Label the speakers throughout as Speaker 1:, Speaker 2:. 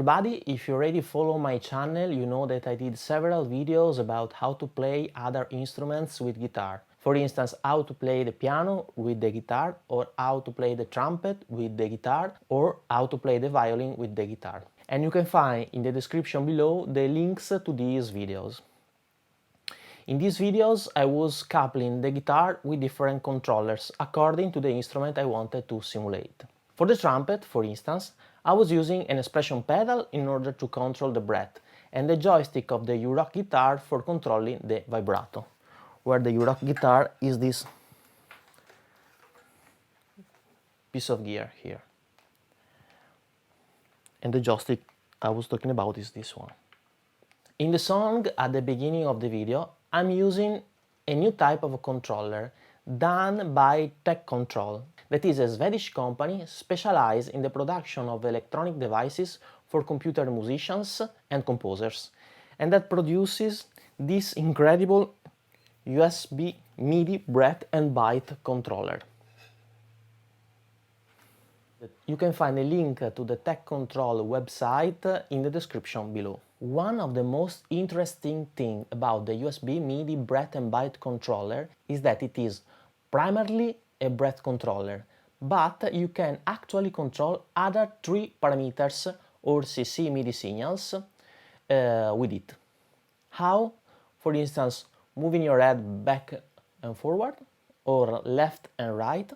Speaker 1: everybody, if you already follow my channel, you know that I did several videos about how to play other instruments with guitar. For instance, how to play the piano with the guitar, or how to play the trumpet with the guitar, or how to play the violin with the guitar. And you can find in the description below the links to these videos. In these videos I was coupling the guitar with different controllers according to the instrument I wanted to simulate. For the trumpet, for instance, I was using an expression pedal in order to control the breath, and the joystick of the U-Rock guitar for controlling the vibrato, where the U-Rock guitar is this piece of gear here. And the joystick I was talking about is this one. In the song at the beginning of the video, I'm using a new type of controller done by TECcontrol, that is a Swedish company specialized in the production of electronic devices for computer musicians and composers, and that produces this incredible USB MIDI breath and byte controller. You can find a link to the TECcontrol website in the description below. One of the most interesting things about the USB MIDI breath and byte controller is that it is primarily a breath controller, but you can actually control other 3 parameters or CC MIDI signals with it. How? For instance, moving your head back and forward, or left and right,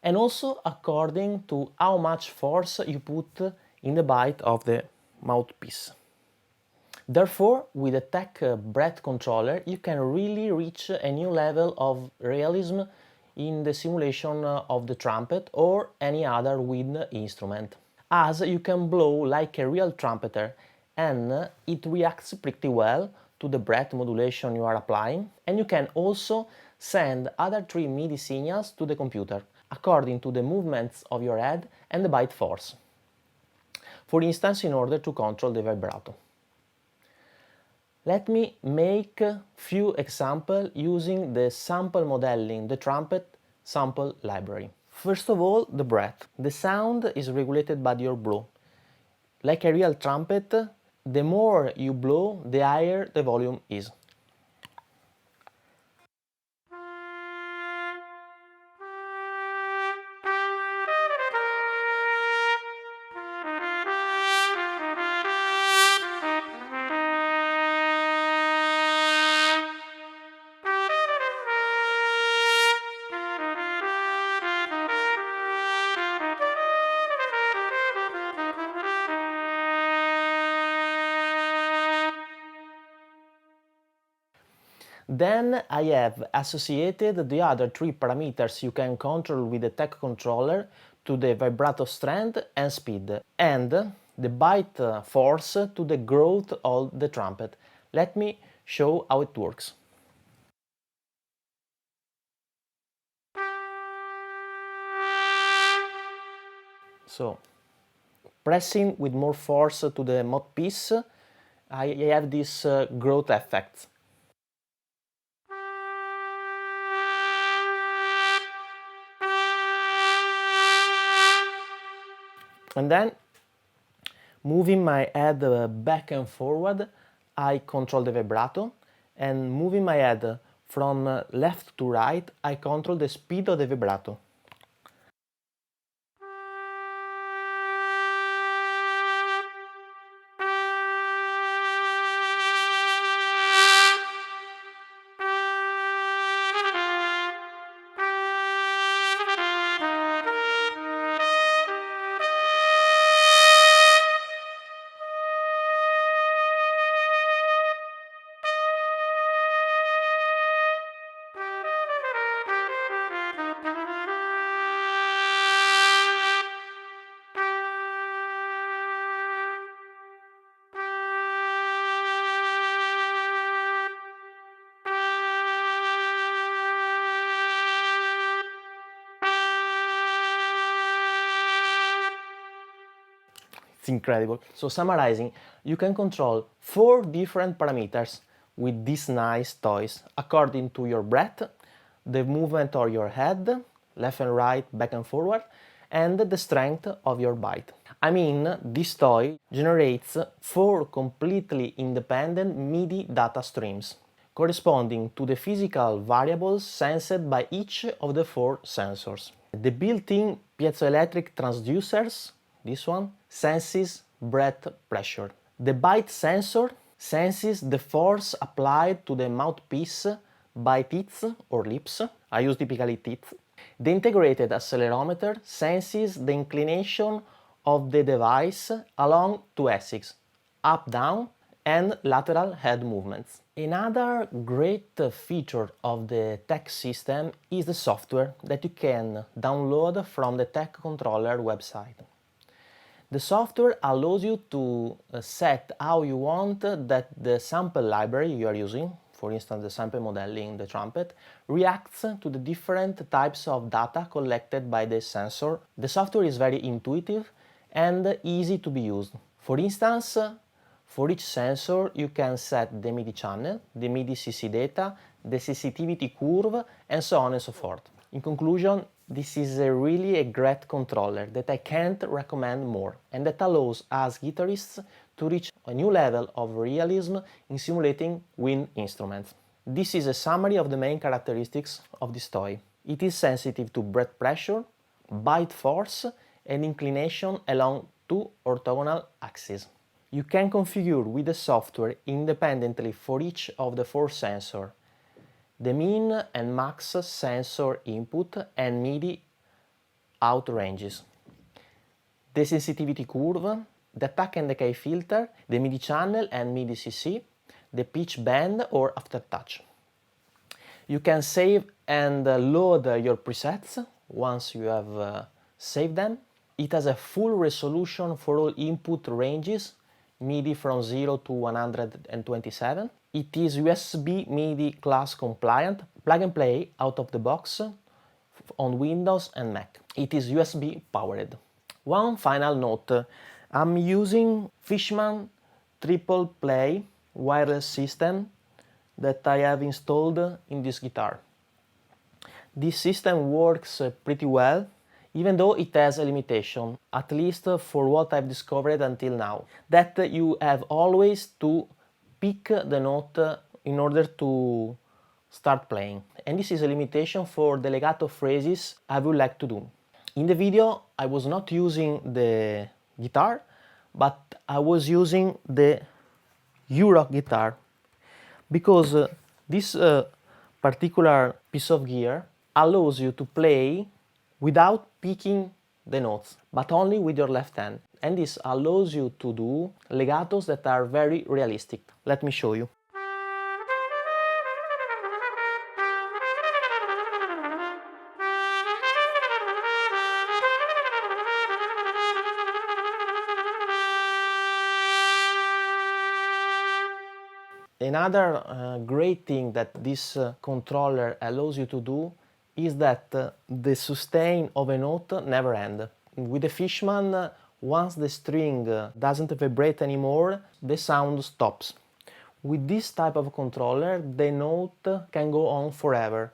Speaker 1: and also according to how much force you put in the byte of the mouthpiece. Therefore, with a Tech breath controller, you can really reach a new level of realism in the simulation of the trumpet or any other wind instrument, as you can blow like a real trumpeter, and it reacts pretty well to the breath modulation you are applying, and you can also send other 3 MIDI signals to the computer according to the movements of your head and the byte force, for instance in order to control the vibrato. Let me make a few examples using the Samplemodelling, the trumpet sample library. First of all, the breath. The sound is regulated by your blow. Like a real trumpet, the more you blow, the higher the volume is. Then I have associated the other 3 parameters you can control with the Tech controller to the vibrato strength and speed, and the byte force to the growth of the trumpet. Let me show how it works. So, pressing with more force to the mouthpiece, I have this growth effect. And then, moving my head back and forward, I control the vibrato, and moving my head from left to right, I control the speed of the vibrato. It's incredible. So summarizing, you can control 4 different parameters with these nice toys according to your breath, the movement of your head, left and right, back and forward, and the strength of your byte. I mean, this toy generates 4 completely independent MIDI data streams, corresponding to the physical variables sensed by each of the 4 sensors. The built-in piezoelectric transducers, this one, senses breath pressure. The byte sensor senses the force applied to the mouthpiece by teeth or lips. I use typically teeth. The integrated accelerometer senses the inclination of the device along 2 axes, up, down, and lateral head movements. Another great feature of the TEC system is the software that you can download from the TEController website. The software allows you to set how you want that the sample library you are using, for instance the Samplemodelling, the Trumpet, reacts to the different types of data collected by the sensor. The software is very intuitive and easy to be used. For instance, for each sensor you can set the MIDI channel, the MIDI CC data, the sensitivity curve, and so on and so forth. In conclusion, this is really a great controller that I can't recommend more, and that allows us guitarists to reach a new level of realism in simulating wind instruments. This is a summary of the main characteristics of this toy. It is sensitive to breath pressure, byte force, and inclination along 2 orthogonal axes. You can configure with the software independently for each of the 4 sensors, the min and max sensor input and MIDI out ranges, the sensitivity curve, the attack and decay filter, the MIDI channel and MIDI CC, the pitch bend or aftertouch. You can save and load your presets once you have saved them. It has a full resolution for all input ranges, MIDI from 0 to 127. It is USB MIDI class compliant, plug and play out of the box on Windows and Mac. It is USB powered. One final note, I'm using Fishman triple play wireless system that I have installed in this guitar. This system works pretty well, even though it has a limitation, at least for what I've discovered until now, that you have always to pick the note in order to start playing. And this is a limitation for the legato phrases I would like to do. In the video I was not using the guitar, but I was using the Euroc guitar, because this particular piece of gear allows you to play without picking the notes, but only with your left hand. And this allows you to do legatos that are very realistic. Let me show you. Another great thing that this controller allows you to do is that the sustain of a note never ends. With the Fishman, once the string doesn't vibrate anymore, the sound stops. With this type of controller, the note can go on forever.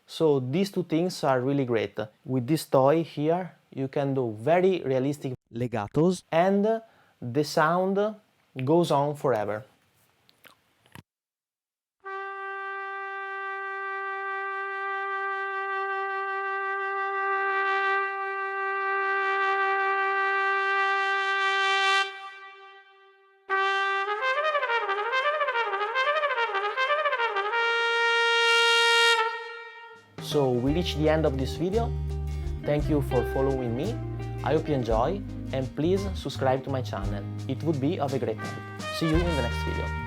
Speaker 1: So these two things are really great. With this toy here, you can do very realistic legatos and the sound goes on forever. So we reached the end of this video. Thank you for following me. I hope you enjoy, and please subscribe to my channel. It would be of a great help. See you in the next video.